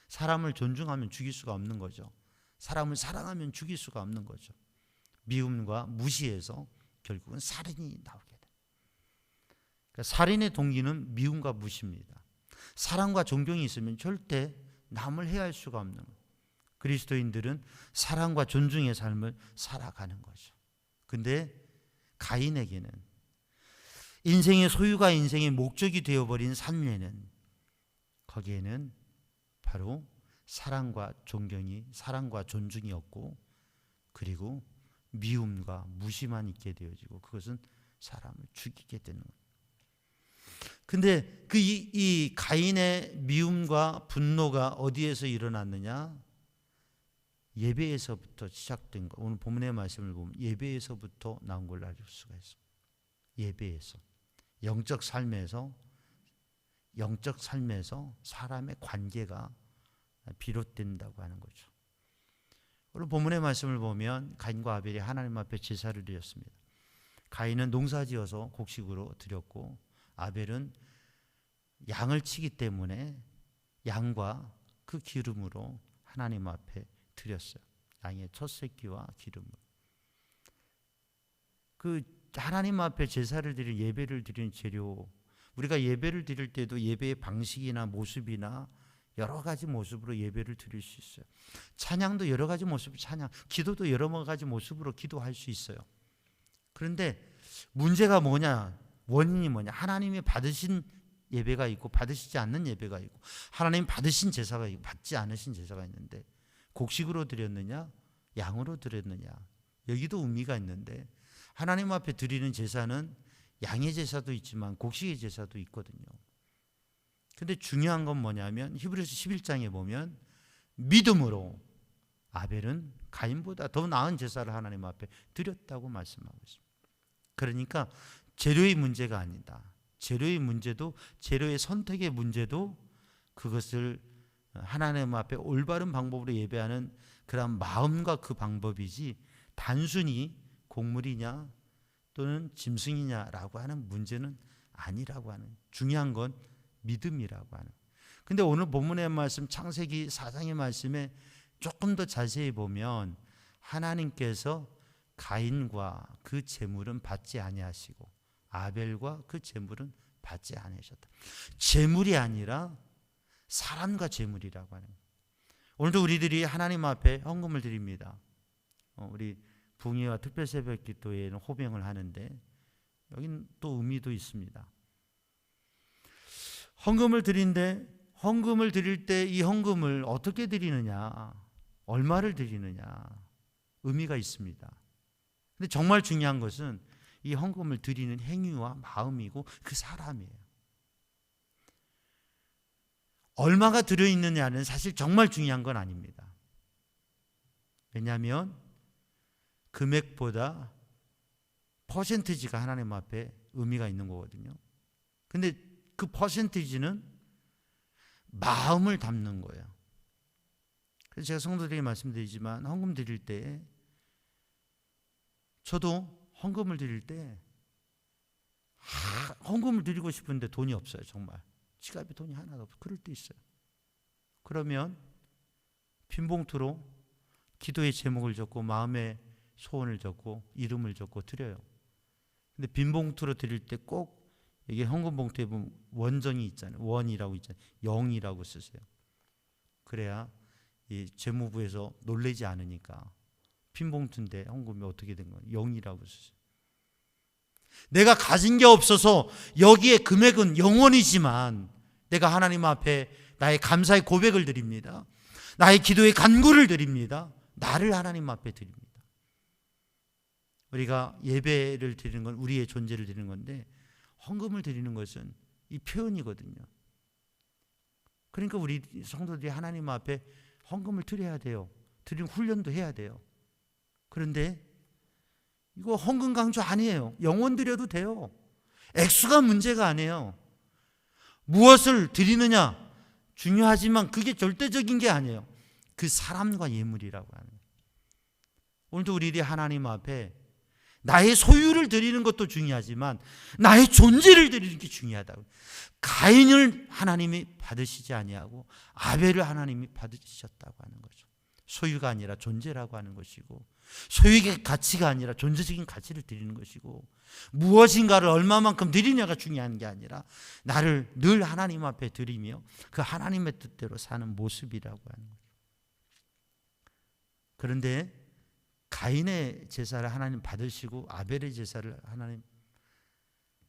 S3: 사람을 존중하면 죽일 수가 없는 거죠. 사람을 사랑하면 죽일 수가 없는 거죠. 미움과 무시해서 결국은 살인이 나오게 돼요. 그러니까 살인의 동기는 미움과 무시입니다. 사랑과 존경이 있으면 절대 남을 해할 수가 없는 거예요. 그리스도인들은 사랑과 존중의 삶을 살아가는 거죠. 근데 가인에게는 인생의 소유가 인생의 목적이 되어버린 삶에는, 거기에는 바로 사랑과 존경이, 사랑과 존중이 없고, 그리고 미움과 무시만 있게 되어지고, 그것은 사람을 죽이게 되는 거예요. 근데 이 가인의 미움과 분노가 어디에서 일어났느냐? 예배에서부터 시작된 거. 오늘 본문의 말씀을 보면 예배에서부터 나온 걸 알 수가 있어요. 예배에서, 영적 삶에서 사람의 관계가 비롯된다고 하는 거죠. 오늘 본문의 말씀을 보면 가인과 아벨이 하나님 앞에 제사를 드렸습니다. 가인은 농사지어서 곡식으로 드렸고, 아벨은 양을 치기 때문에 양과 그 기름으로 하나님 앞에 드렸어요. 양의 첫 새끼와 기름으로. 그 하나님 앞에 제사를 드리는, 예배를 드리는 재료, 우리가 예배를 드릴 때도 예배의 방식이나 모습이나 여러 가지 모습으로 예배를 드릴 수 있어요. 찬양도 여러 가지 모습 찬양, 기도도 여러 가지 모습으로 기도할 수 있어요. 그런데 문제가 뭐냐, 원인이 뭐냐, 하나님이 받으신 예배가 있고 받으시지 않는 예배가 있고, 하나님 받으신 제사가 있고 받지 않으신 제사가 있는데, 곡식으로 드렸느냐 양으로 드렸느냐, 여기도 의미가 있는데, 하나님 앞에 드리는 제사는 양의 제사도 있지만 곡식의 제사도 있거든요. 근데 중요한 건 뭐냐면, 히브리서 11장에 보면 믿음으로 아벨은 가인보다 더 나은 제사를 하나님 앞에 드렸다고 말씀하고 있습니다. 그러니까 재료의 문제가 아니다. 재료의 문제도, 재료의 선택의 문제도, 그것을 하나님 앞에 올바른 방법으로 예배하는 그런 마음과 그 방법이지, 단순히 곡물이냐 또는 짐승이냐라고 하는 문제는 아니라고 하는, 중요한 건 믿음이라고 하는. 근데 오늘 본문의 말씀, 창세기 4장의 말씀에 조금 더 자세히 보면 하나님께서 가인과 그 제물은 받지 아니하시고 아벨과 그 제물은 받지 아니하셨다. 제물이 아니라 사람과 재물이라고 하는 거예요. 오늘도 우리들이 하나님 앞에 헌금을 드립니다. 우리 붕이와 특별 새벽 기도회에는 호병을 하는데 여기는 또 의미도 있습니다. 헌금을 드릴 때 이 헌금을 어떻게 드리느냐, 얼마를 드리느냐 의미가 있습니다. 근데 정말 중요한 것은 이 헌금을 드리는 행위와 마음이고 그 사람이에요. 얼마가 들어있느냐는 사실 정말 중요한 건 아닙니다. 왜냐하면 금액보다 퍼센티지가 하나님 앞에 의미가 있는 거거든요. 근데 그 퍼센티지는 마음을 담는 거예요. 그래서 제가 성도들에게 말씀드리지만 헌금 드릴 때 저도 헌금을 드릴 때 헌금을 드리고 싶은데 돈이 없어요. 정말 지갑에 돈이 하나도 없어요. 그럴 때 있어요. 그러면 빈 봉투로 기도의 제목을 적고 마음의 소원을 적고 이름을 적고 드려요. 근데 빈 봉투로 드릴 때 꼭 이게 헌금 봉투에 보면 원정이 있잖아요. 원이라고 있잖아요. 0이라고 쓰세요. 그래야 이 재무부에서 놀라지 않으니까. 빈 봉투인데 헌금이 어떻게 된 거예요? 0이라고 쓰세요. 내가 가진 게 없어서 여기에 금액은 0원이지만 내가 하나님 앞에 나의 감사의 고백을 드립니다. 나의 기도의 간구를 드립니다. 나를 하나님 앞에 드립니다. 우리가 예배를 드리는 건 우리의 존재를 드리는 건데 헌금을 드리는 것은 이 표현이거든요. 그러니까 우리 성도들이 하나님 앞에 헌금을 드려야 돼요. 드리는 훈련도 해야 돼요. 그런데 이거 헌금 강조 아니에요. 영원 드려도 돼요. 액수가 문제가 아니에요. 무엇을 드리느냐 중요하지만 그게 절대적인 게 아니에요. 그 사람과 예물이라고 하는 거예요. 오늘도 우리들이 하나님 앞에 나의 소유를 드리는 것도 중요하지만 나의 존재를 드리는 게 중요하다고. 가인을 하나님이 받으시지 아니하고 아벨을 하나님이 받으셨다고 하는 거죠. 소유가 아니라 존재라고 하는 것이고 소유의 가치가 아니라 존재적인 가치를 드리는 것이고 무엇인가를 얼마만큼 드리냐가 중요한 게 아니라 나를 늘 하나님 앞에 드리며 그 하나님의 뜻대로 사는 모습이라고 하는 거죠. 그런데 가인의 제사를 하나님 받으시고 아벨의 제사를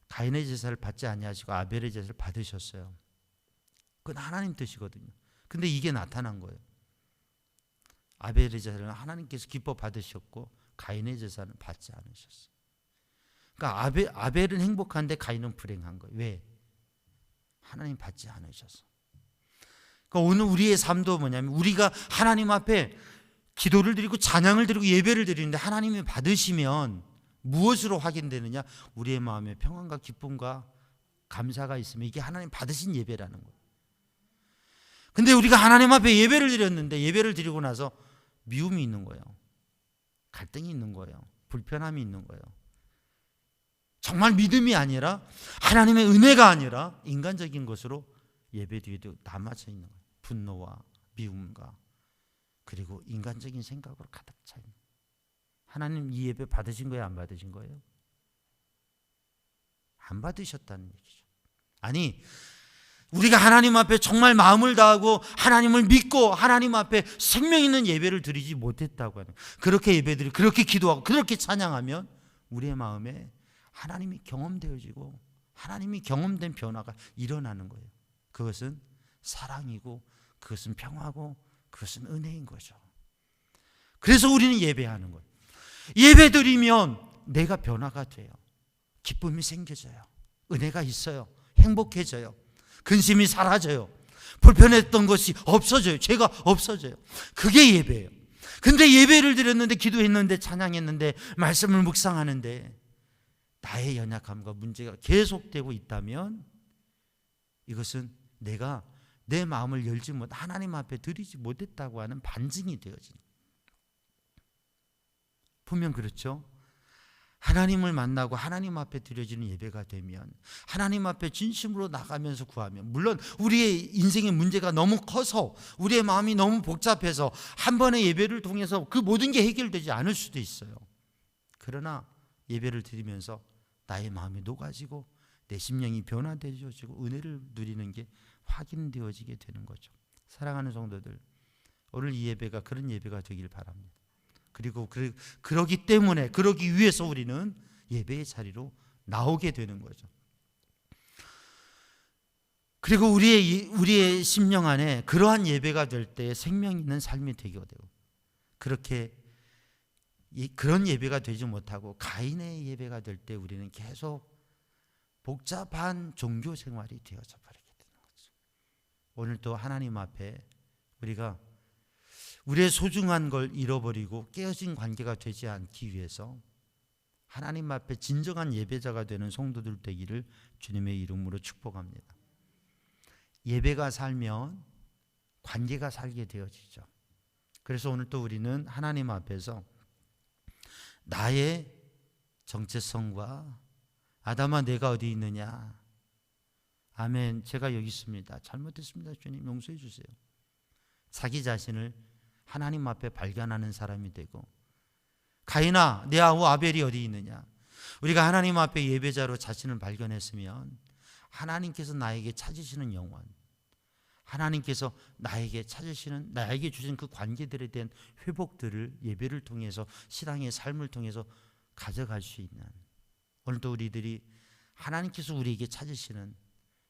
S3: 가인의 제사를 받지 아니하시고 아벨의 제사를 받으셨어요. 그건 하나님 뜻이거든요. 근데 이게 나타난 거예요. 아벨의 제사를 하나님께서 기뻐 받으셨고 가인의 제사는 받지 않으셨어요. 그러니까 아벨은 행복한데 가인은 불행한 거예요. 왜? 하나님 받지 않으셔서. 그러니까 오늘 우리의 삶도 뭐냐면 우리가 하나님 앞에 기도를 드리고 찬양을 드리고 예배를 드리는데 하나님이 받으시면 무엇으로 확인되느냐? 우리의 마음에 평안과 기쁨과 감사가 있으면 이게 하나님 받으신 예배라는 거예요. 근데 우리가 하나님 앞에 예배를 드렸는데 예배를 드리고 나서 미움이 있는 거예요. 갈등이 있는 거예요. 불편함이 있는 거예요. 정말 믿음이 아니라 하나님의 은혜가 아니라 인간적인 것으로 예배 뒤에도 남아져 있는 거예요. 분노와 미움과 그리고 인간적인 생각으로 가득 차 있는 거예요. 하나님 이 예배 받으신 거예요? 안 받으신 거예요? 안 받으셨다는 얘기죠. 아니 우리가 하나님 앞에 정말 마음을 다하고 하나님을 믿고 하나님 앞에 생명 있는 예배를 드리지 못했다고 하는 거예요. 그렇게 예배드리고 그렇게 기도하고 그렇게 찬양하면 우리의 마음에 하나님이 경험되어지고 하나님이 경험된 변화가 일어나는 거예요. 그것은 사랑이고 그것은 평화고 그것은 은혜인 거죠. 그래서 우리는 예배하는 거예요. 예배 드리면 내가 변화가 돼요. 기쁨이 생겨져요. 은혜가 있어요. 행복해져요. 근심이 사라져요. 불편했던 것이 없어져요. 죄가 없어져요. 그게 예배예요. 근데 예배를 드렸는데 기도했는데 찬양했는데 말씀을 묵상하는데 나의 연약함과 문제가 계속되고 있다면 이것은 내가 내 마음을 열지 못 하나님 앞에 드리지 못했다고 하는 반증이 되어지는 거예요. 분명 그렇죠. 하나님을 만나고 하나님 앞에 드려지는 예배가 되면 하나님 앞에 진심으로 나가면서 구하면 물론 우리의 인생의 문제가 너무 커서 우리의 마음이 너무 복잡해서 한 번의 예배를 통해서 그 모든 게 해결되지 않을 수도 있어요. 그러나 예배를 드리면서 나의 마음이 녹아지고 내 심령이 변화되어지고 은혜를 누리는 게 확인되어지게 되는 거죠. 사랑하는 성도들, 오늘 이 예배가 그런 예배가 되길 바랍니다. 그리고 그러기 때문에, 그러기 위해서 우리는 예배의 자리로 나오게 되는 거죠. 그리고 우리의 심령 안에 그러한 예배가 될 때 생명 있는 삶이 되게 되고, 그런 예배가 되지 못하고 가인의 예배가 될 때 우리는 계속 복잡한 종교 생활이 되어져 버리게 되는 거죠. 오늘 또 하나님 앞에 우리가 우리의 소중한 걸 잃어버리고 깨어진 관계가 되지 않기 위해서 하나님 앞에 진정한 예배자가 되는 성도들 되기를 주님의 이름으로 축복합니다. 예배가 살면 관계가 살게 되어지죠. 그래서 오늘 또 우리는 하나님 앞에서 나의 정체성과 아담아 내가 어디 있느냐, 아멘, 제가 여기 있습니다, 잘못했습니다, 주님 용서해 주세요, 자기 자신을 하나님 앞에 발견하는 사람이 되고, 가인아 내 아우 아벨이 어디 있느냐, 우리가 하나님 앞에 예배자로 자신을 발견했으면 하나님께서 나에게 찾으시는 영혼, 하나님께서 나에게 찾으시는, 나에게 주신 그 관계들에 대한 회복들을 예배를 통해서, 신앙의 삶을 통해서 가져갈 수 있는, 오늘도 우리들이 하나님께서 우리에게 찾으시는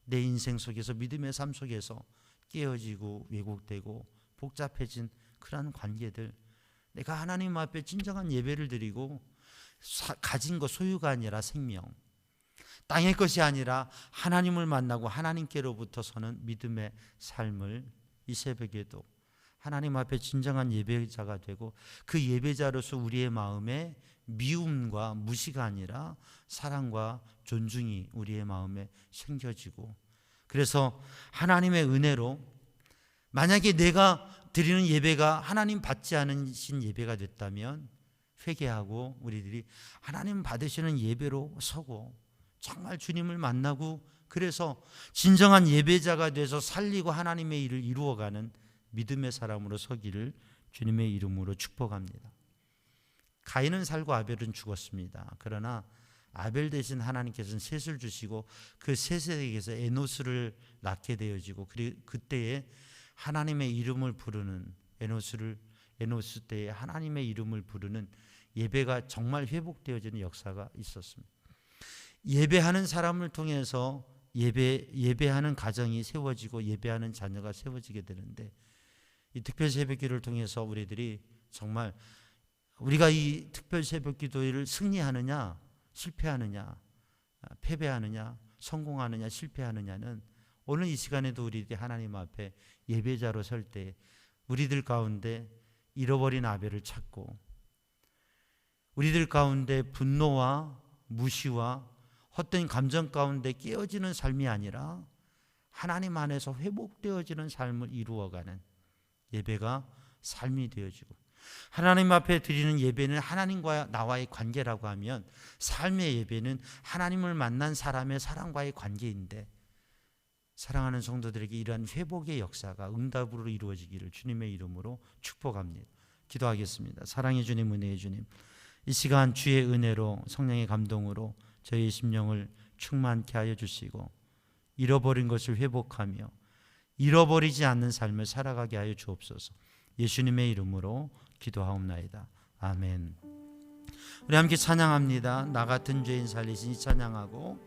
S3: 내 인생 속에서, 믿음의 삶 속에서 깨어지고 왜곡되고 복잡해진 그런 관계들, 내가 하나님 앞에 진정한 예배를 드리고 가진 것, 소유가 아니라 생명, 땅의 것이 아니라 하나님을 만나고 하나님께로부터서는 믿음의 삶을 이 새벽에도 하나님 앞에 진정한 예배자가 되고, 그 예배자로서 우리의 마음에 미움과 무시가 아니라 사랑과 존중이 우리의 마음에 생겨지고, 그래서 하나님의 은혜로 만약에 내가 드리는 예배가 하나님 받지 않으신 예배가 됐다면 회개하고 우리들이 하나님 받으시는 예배로 서고 정말 주님을 만나고, 그래서 진정한 예배자가 돼서 살리고 하나님의 일을 이루어가는 믿음의 사람으로 서기를 주님의 이름으로 축복합니다. 가인은 살고 아벨은 죽었습니다. 그러나 아벨 대신 하나님께서는 셋을 주시고 그 셋에게서 에노스를 낳게 되어지고, 그리고 그때에 하나님의 이름을 부르는 에노스 때에 하나님의 이름을 부르는 예배가 정말 회복되어지는 역사가 있었습니다. 예배하는 사람을 통해서 예배하는 가정이 세워지고 예배하는 자녀가 세워지게 되는데, 이 특별 새벽기도를 통해서 우리들이 정말 우리가 이 특별 새벽기도를 승리하느냐 실패하느냐, 패배하느냐 성공하느냐 실패하느냐는 오늘 이 시간에도 우리들이 하나님 앞에 예배자로 설 때 우리들 가운데 잃어버린 아벨을 찾고, 우리들 가운데 분노와 무시와 헛된 감정 가운데 깨어지는 삶이 아니라 하나님 안에서 회복되어지는 삶을 이루어가는 예배가 삶이 되어지고, 하나님 앞에 드리는 예배는 하나님과 나와의 관계라고 하면, 삶의 예배는 하나님을 만난 사람의 사랑과의 관계인데, 사랑하는 성도들에게 이러한 회복의 역사가 응답으로 이루어지기를 주님의 이름으로 축복합니다. 기도하겠습니다. 사랑의 주님, 은혜의 주님, 이 시간 주의 은혜로 성령의 감동으로 저희의 심령을 충만케 하여 주시고, 잃어버린 것을 회복하며 잃어버리지 않는 삶을 살아가게 하여 주옵소서. 예수님의 이름으로 기도하옵나이다. 아멘. 우리 함께 찬양합니다. 나 같은 죄인 살리시니 찬양하고,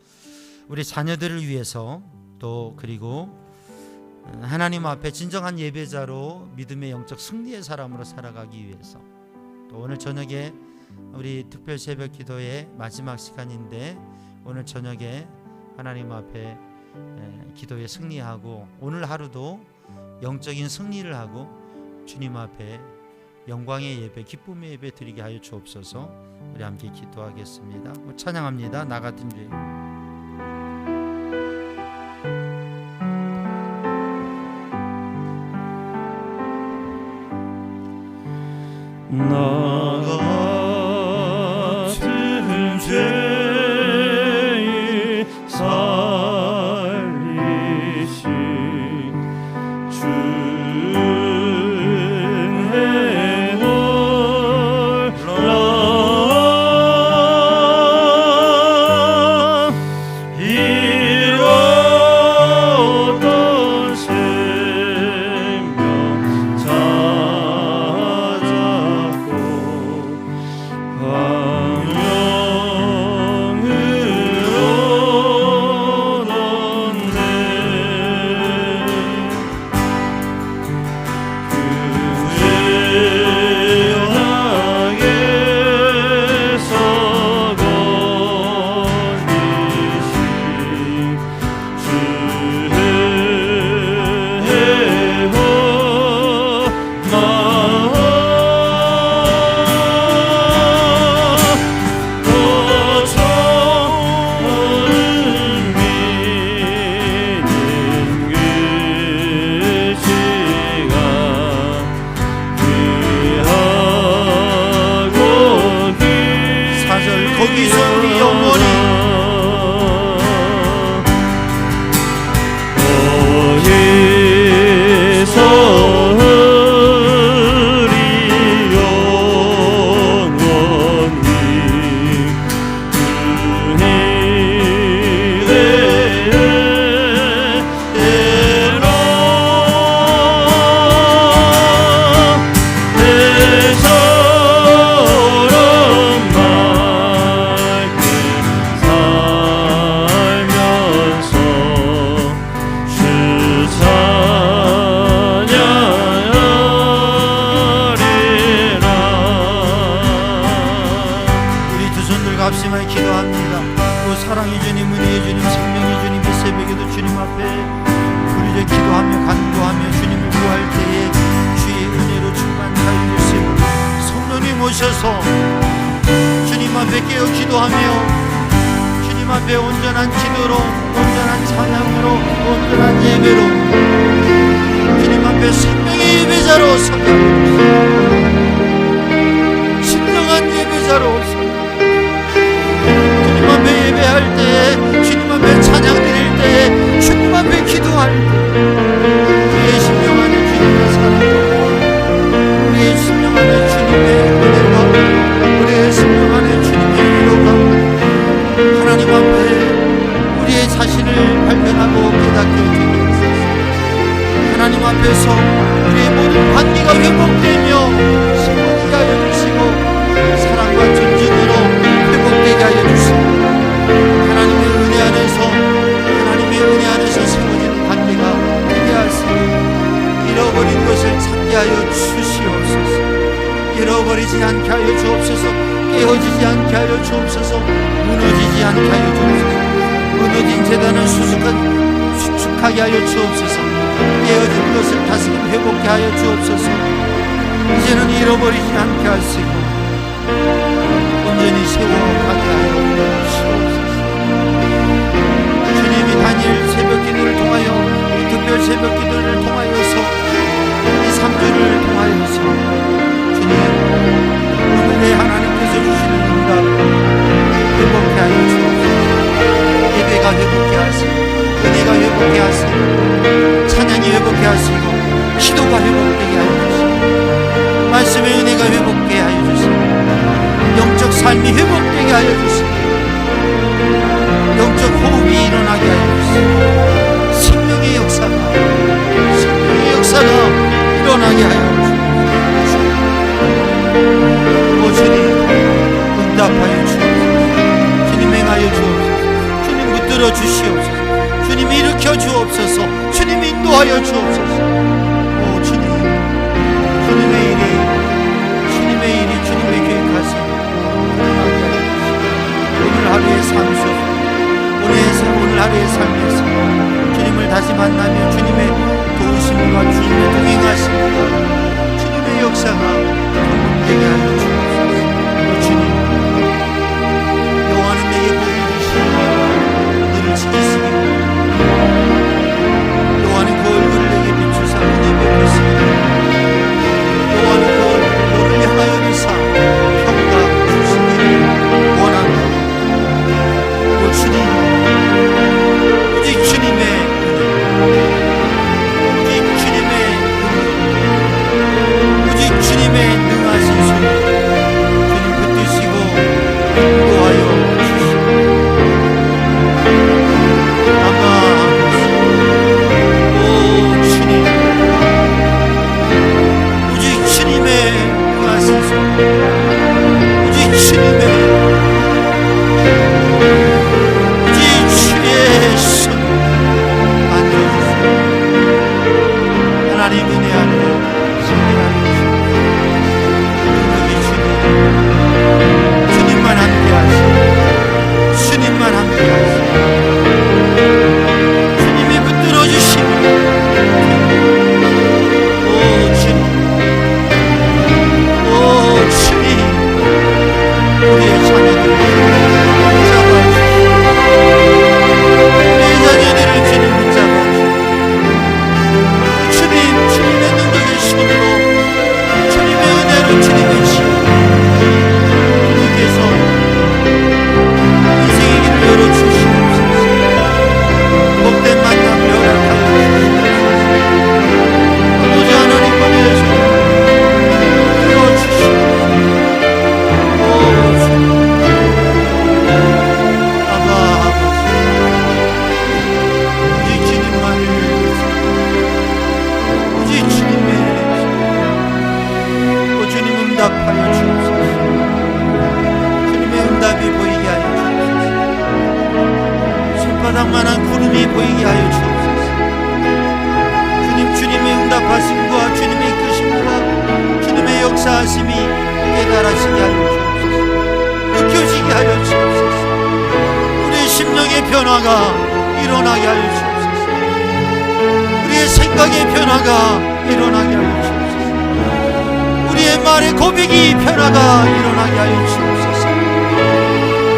S3: 우리 자녀들을 위해서 또 그리고 하나님 앞에 진정한 예배자로 믿음의 영적 승리의 사람으로 살아가기 위해서, 또 오늘 저녁에 우리 특별 새벽 기도의 마지막 시간인데, 오늘 저녁에 하나님 앞에 기도에 승리하고 오늘 하루도 영적인 승리를 하고 주님 앞에 영광의 예배, 기쁨의 예배 드리게 하여 주옵소서. 우리 함께 기도하겠습니다. 찬양합니다. 나 같은 죄인.
S1: 나 같은 죄인 살리신 주의 놀라 이뤘던
S3: 오셔서 주님 앞에 깨어 기도하며 주님 앞에 온전한 기도로, 온전한 찬양으로, 온전한 예배로 주님 앞에 생명의 예배자로 서게 신령한 예배자로 주님 앞에 예배할 때에, 주님 앞에 찬양 드릴 때에, 주님 앞에 기도할 때 우리의 심령 안에 주님의 사랑, 우리의 심령 안에 주님의 은혜가, 우리의 심령 안에 주님의 위로가 하나님 앞에 우리의 자신을 발견하고 깨닫게 되게 하소서. 하나님 앞에서 우리의 모든 관계가 회복되며 승리하게 하여 주시고 사랑과 존중으로 회복되게 하여 주시고 하나님의 은혜 안에서 세워지는 관계가 되게 하시고 잃어버린 것을 찾게 하여 주시옵소서. 잃어버리지 않게 하여 주옵소서. 깨어지지 않게 하여 주옵소서. 무너지지 않게 하여 주옵소서. 무너진 재단을 수축하게 하여 주옵소서. 깨어진 것을 다시 회복케 하여 주옵소서. 이제는 잃어버리지 않게 하시고 온전히 세워가게 하여 주옵소서. 주님이 다니엘 새벽기도를 통하여 이 특별 새벽기도를 통하여서 이 3주를 통하여서 주님 오늘의 하나님께서 주시는 응답 회복케 하여 주옵소서. 예배가 회복케 하시고 은혜가 회복케 하시고 찬양이 회복케 하시고 기도가 회복되게 하여 주시고 말씀의 은혜가 회복되게 하여 주시고 영적 삶이 회복되게 하여 주시고 영적 호흡이 일어나게 하여 주시고 생명의 역사가 일어나게 하여 주시고 오 주님 응답하여 주옵소서. 주님 행하여 주옵소서. 주님 붙들어 주시옵소서. 주님 일으켜 주옵소서. 주님 인도하여 주옵소서. 오 주님 주님의 일이 주님의 계획하신 일어나게 하여 주시고 오늘 하루의 삶 속 오늘 하루의 삶에서 주님을 다시 만나며 주님의 도우심과 주님의 동행하심과 주님의 역사가 경험되게 하여 주옵소서. 주님 여호와는 내게 복을 주시며 너를 지키시며 여호와는 그 얼굴을 내게 비추사 은혜 베푸시며 여호와는 그 얼굴을 너를 향하여 비사 평강 주시기를 원합니다. 오 주님 오직 주님의 오직 주님의 능하신 손 주님 붙드시고 인도하여 주시고 오 주님 오직 주님의 능하신 손 오직 주님의 하나님 은혜 안에 승리하여 주시옵소서. 주님만 함께 하시고 주님만 함께 하시고 주님이 붙들어 주시며 오 주님 오 주님 우리의 자녀들을 붙잡아 주시고 우리의 자녀들을 주님 붙잡아 주님의 능력의 손으로 주님의 은혜로 주님의 힘으로 주님께서 인생의 길을 열어주시옵소서. 복된 만남을 허락하여 주시옵소서. 오직 하나님과 내 손으로 들어주시옵소서. 오 주님 아바 아버지 오직 주님만을 오직 주님의 오 주님 응답하여 주옵소서. 주님의 응답이 보이게 하여 주옵소서. 손바닥만한 구름이 보이게 하여 주옵소서. 주님의 응답하심과 주님의 이끄심과 주님의 역사하심이 깨달아지게 하여 주옵소서. 느껴지게 하여 주옵소서. 우리의 심령의 변화가 일어나게 하여 주옵소서. 우리의 생각의 변화가 일어나게 하여 주옵소서. 우리의 말의 고백이 변화하게 변화가 일어나게 하여 주옵소서.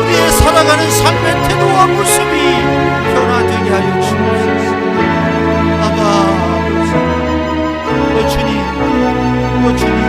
S3: 우리의 살아가는 삶의 태도와 모습이 변화되게 하여 주옵소서. 아버지, 주님, 주님